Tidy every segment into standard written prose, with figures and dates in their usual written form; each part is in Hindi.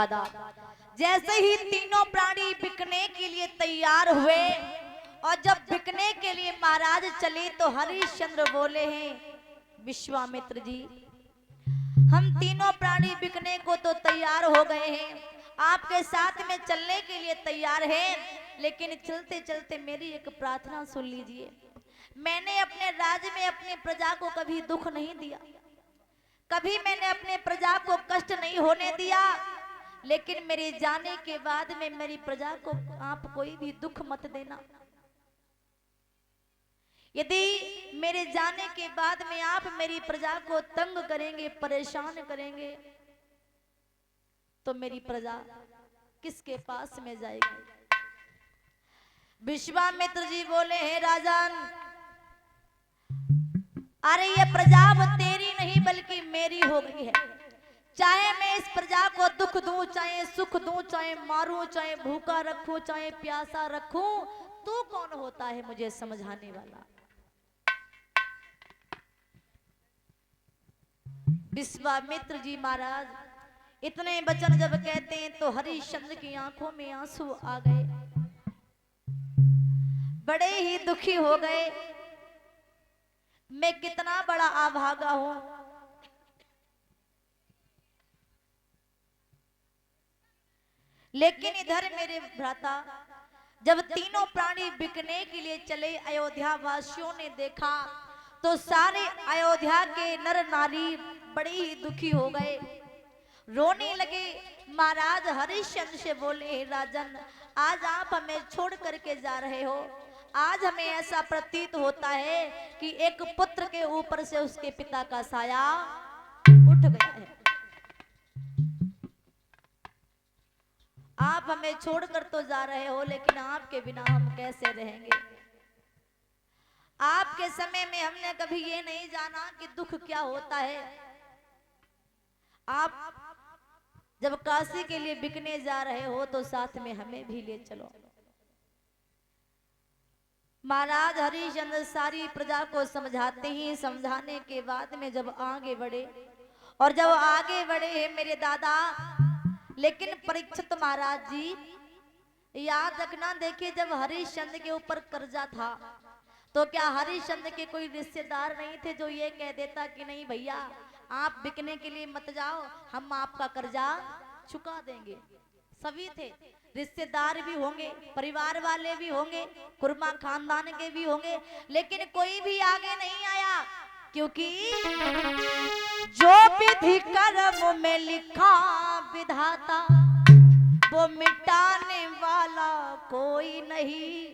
दादा, जैसे ही तीनों प्राणी बिकने के लिए तैयार हुए और जब बिकने के लिए महाराज चले तो हरिश्चंद्र बोले हैं, विश्वामित्र जी हम तीनों प्राणी बिकने को तो तैयार हो गए हैं, आपके साथ में चलने के लिए तैयार हैं, लेकिन चलते चलते मेरी एक प्रार्थना सुन लीजिए। मैंने अपने राज्य में अपनी प्रजा को कभी दुख नहीं दिया, कभी मैंने अपने प्रजा को कष्ट नहीं होने दिया, लेकिन मेरे जाने के बाद में मेरी प्रजा को आप कोई भी दुख मत देना। यदि मेरे जाने के बाद में आप मेरी प्रजा को तंग करेंगे, परेशान करेंगे, तो मेरी प्रजा किसके पास में जाएगी? विश्वामित्र जी बोले, हे राजन, अरे ये प्रजा अब तेरी नहीं बल्कि मेरी हो गई है। चाहे मैं इस प्रजा को दुख दूं, चाहे सुख दूं, चाहे मारूं, चाहे भूखा रखूं, चाहे प्यासा रखूं, तू कौन होता है मुझे समझाने वाला? विश्वामित्र जी महाराज इतने वचन जब कहते हैं तो हरिश्चंद्र की आंखों में आंसू आ गए, बड़े ही दुखी हो गए। मैं कितना बड़ा अभागा हूं, लेकिन इधर मेरे भ्राता जब तीनों प्राणी बिकने के लिए चले, अयोध्या वासियों ने देखा तो सारे अयोध्या के नर नारी बड़े ही दुखी हो गए, रोने लगे। महाराज हरिश्चंद्र से बोले, राजन आज आप हमें छोड़ करके जा रहे हो, आज हमें ऐसा प्रतीत होता है कि एक पुत्र के ऊपर से उसके पिता का साया उठ गया है। आप हमें छोड़कर तो जा रहे हो, लेकिन आपके बिना हम कैसे रहेंगे? आपके समय में हमने कभी ये नहीं जाना कि दुख क्या होता है। आप जब काशी के लिए बिकने जा रहे हो तो साथ में हमें भी ले चलो। महाराज हरिश्चंद्र सारी प्रजा को समझाते ही, समझाने के बाद में जब आगे बढ़े, और जब आगे बढ़े हैं मेरे दादा, लेकिन परीक्षित महाराज जी याद रखना, देखिए जब हरिश्चंद्र के ऊपर कर्जा था तो क्या हरिश्चंद्र के कोई रिश्तेदार नहीं थे जो ये कह देता कि नहीं भैया आप बिकने के लिए मत जाओ, हम आपका कर्जा चुका देंगे? सभी थे, रिश्तेदार भी होंगे, परिवार वाले भी होंगे, कुर्मा खानदान के भी होंगे, लेकिन कोई भी आगे नहीं आया, क्योंकि जो विधि कर्म में लिखा विधाता वो मिटाने वाला कोई नहीं,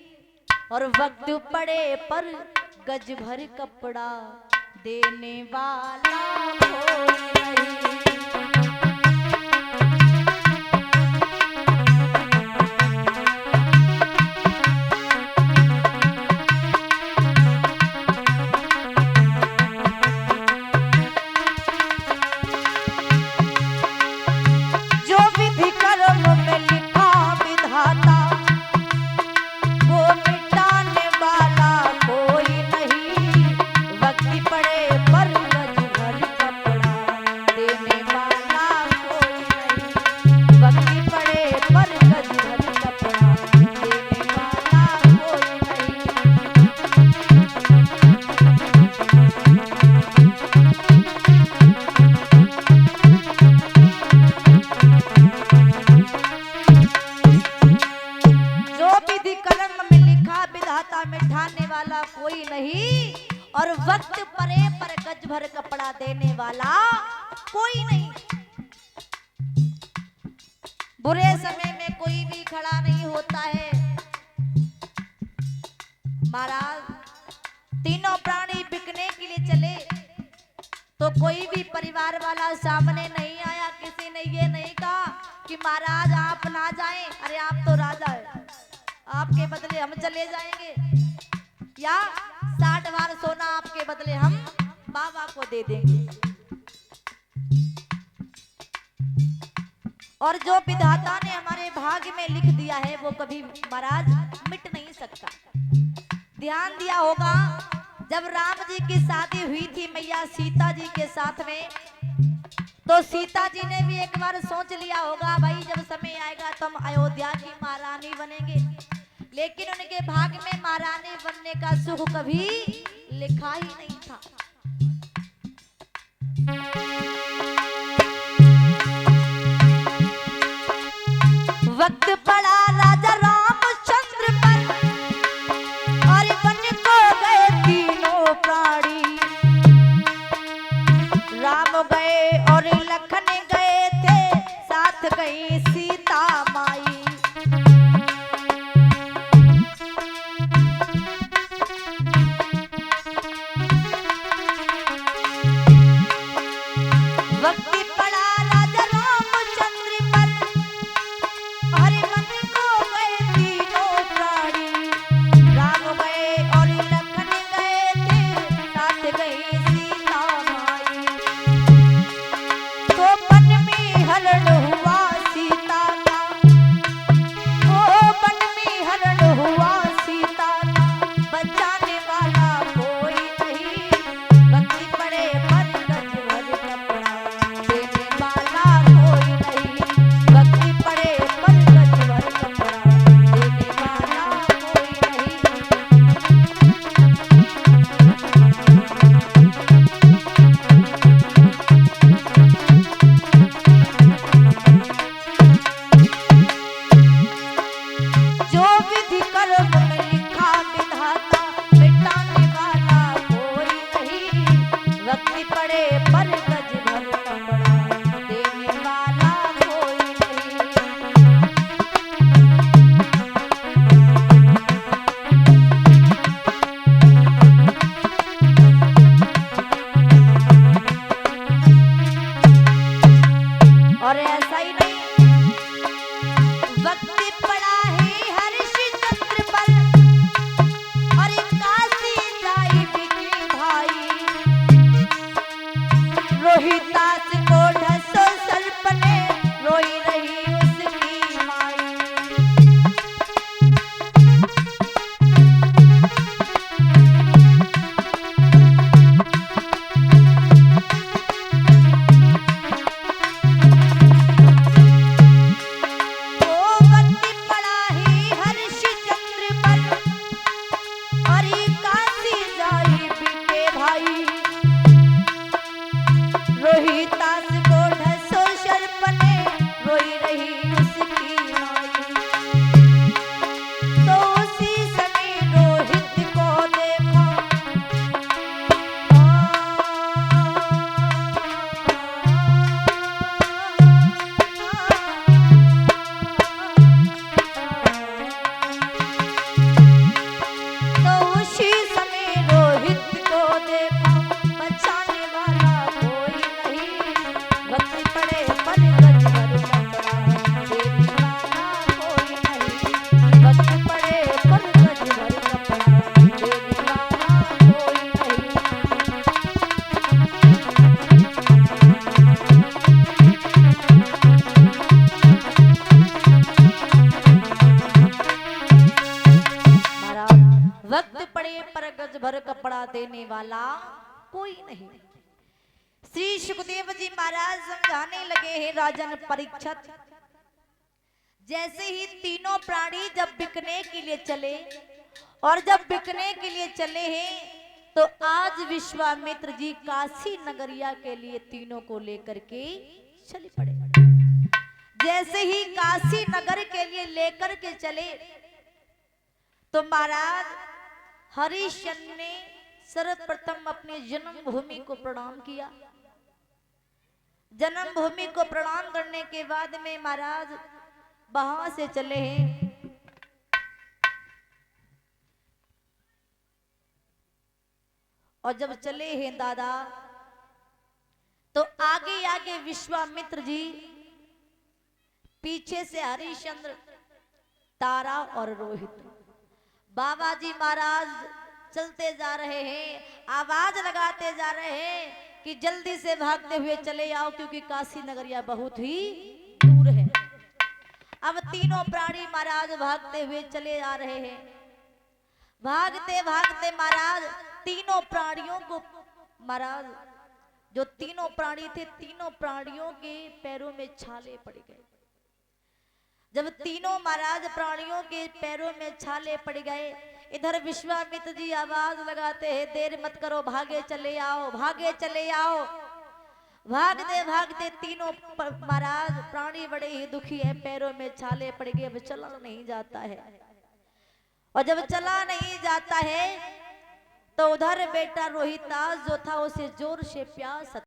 और वक्त पड़े पर गज भर कपड़ा देने वाला कोई नहीं। जो विधि कर्म में लिखा विधाता वो मिटाने वाला कोई नहीं, वक्त पड़े पर गज भर कपड़ा देने वाला कोई नहीं, वक्त पड़े पर गज भर कपड़ा देने वाला कोई नहीं। जो विधि कलम में लिखा विधाता मिटाने वाला कोई नहीं, और वक्त परे पर गज भर कपड़ा देने वाला कोई नहीं। बुरे समय में कोई भी खड़ा नहीं होता है। महाराज तीनों प्राणी बिकने के लिए चले तो कोई भी परिवार वाला सामने नहीं आया, किसी ने ये नहीं कहा कि महाराज आप ना जाएं, अरे आप तो राजा है, आपके बदले हम चले जाएंगे, या 60 बार सोना आपके बदले हम बाबा को दे देंगे। और जो विधाता ने हमारे भाग्य में लिख दिया है वो कभी महाराज मिट नहीं सकता। ध्यान दिया होगा जब राम जी की शादी हुई थी मैया सीता जी के साथ में, तो सीता जी ने भी एक बार सोच लिया होगा भाई जब समय आएगा तो हम अयोध्या की महारानी बनेंगे, लेकिन उनके भाग्य में महारानी बनने का सुख कभी लिखा ही नहीं था। वक्त पड़ा राजा रामचंद्र पर और वन को गए तीनों प्राणी, राम गए और लखन गए थे, साथ गई सीता माई। वक्त पड़ा राजा रामचंद्र पर और वन को गए तीनों प्राणी, राम गए और लखन गए थे, साथ गई सीता माई। तो वन में हरण हुआ सीता का, ओ वन में हरण हुआ सीता का, बचाने वाला कोई नहीं, वक्त पड़े पर गज भर कपड़ा देने वाला कोई नहीं, वक्त पड़े पर गज भर कपड़ा देने वाला कोई नहीं। जो विधि कर्म में लिखा विधाता, मिटाने वाला कोई नहीं, वक्त पड़े पर गज भर कपड़ा देने वाला कोई नहीं। और ऐसा ही नहीं, वक्त पड़ा है हरिश्चंद्र पर और काशी जाई बिके भाई, रोहितास को ढसो सर्प ने, रोई रही उसकी माई। ओ वक्त पड़ा है हरिश्चंद्र पर और काशी जाई बिके भाई, रोहितास को ढसो सर्प ने, रोई रही उसकी माई। तो उसी समय रोहित को देखो, तो उसी समय रोहित को देखो, बचाने वाला कोई नहीं, वक्त पड़े पर गज भर कपड़ा देने वाला कोई नहीं, वक्त पड़े पर गज भर कपड़ा देने वाला कोई नहीं। महाराज वक्त पड़े पर गज भर कपड़ा देने वाला कोई नहीं। श्री सुखदेव जी महाराज समझाने लगे हैं राजन परीक्षित, जैसे ही तीनों प्राणी जब बिकने के लिए चले और जब बिकने के लिए चले हैं तो आज विश्वामित्र जी काशी नगरिया के लिए तीनों को लेकर के चले पड़े। जैसे ही काशी नगर के लिए लेकर के चले तो महाराज हरिश्चंद्र ने सर्वप्रथम अपनी जन्मभूमि को प्रणाम किया। जन्मभूमि को प्रणाम करने के बाद में महाराज वहां से चले हैं और जब चले हैं दादा तो आगे आगे विश्वामित्र जी, पीछे से हरिश्चंद्र, तारा और रोहित। बाबा जी महाराज चलते जा रहे हैं, आवाज लगाते जा रहे हैं कि जल्दी से भागते हुए चले आओ क्योंकि काशी नगरिया बहुत ही दूर है। अब तीनों प्राणी महाराज भागते हुए चले आ रहे हैं। भागते भागते महाराज तीनों प्राणियों को महाराज जो तीनों प्राणी थे, तीनों प्राणियों के पैरों में छाले पड़ गए। जब तीनों महाराज प्राणियों के पैरों में छाले पड़ गए, इधर विश्वामित्र जी आवाज लगाते हैं, देर मत करो, भागे चले आओ, भागे चले आओ। भागते भागते तीनों महाराज प्राणी बड़े ही दुखी है, पैरों में छाले पड़ गए, अब चला नहीं जाता है। और जब चला नहीं जाता है तो उधर बेटा रोहितास जो था उसे जोर से प्यास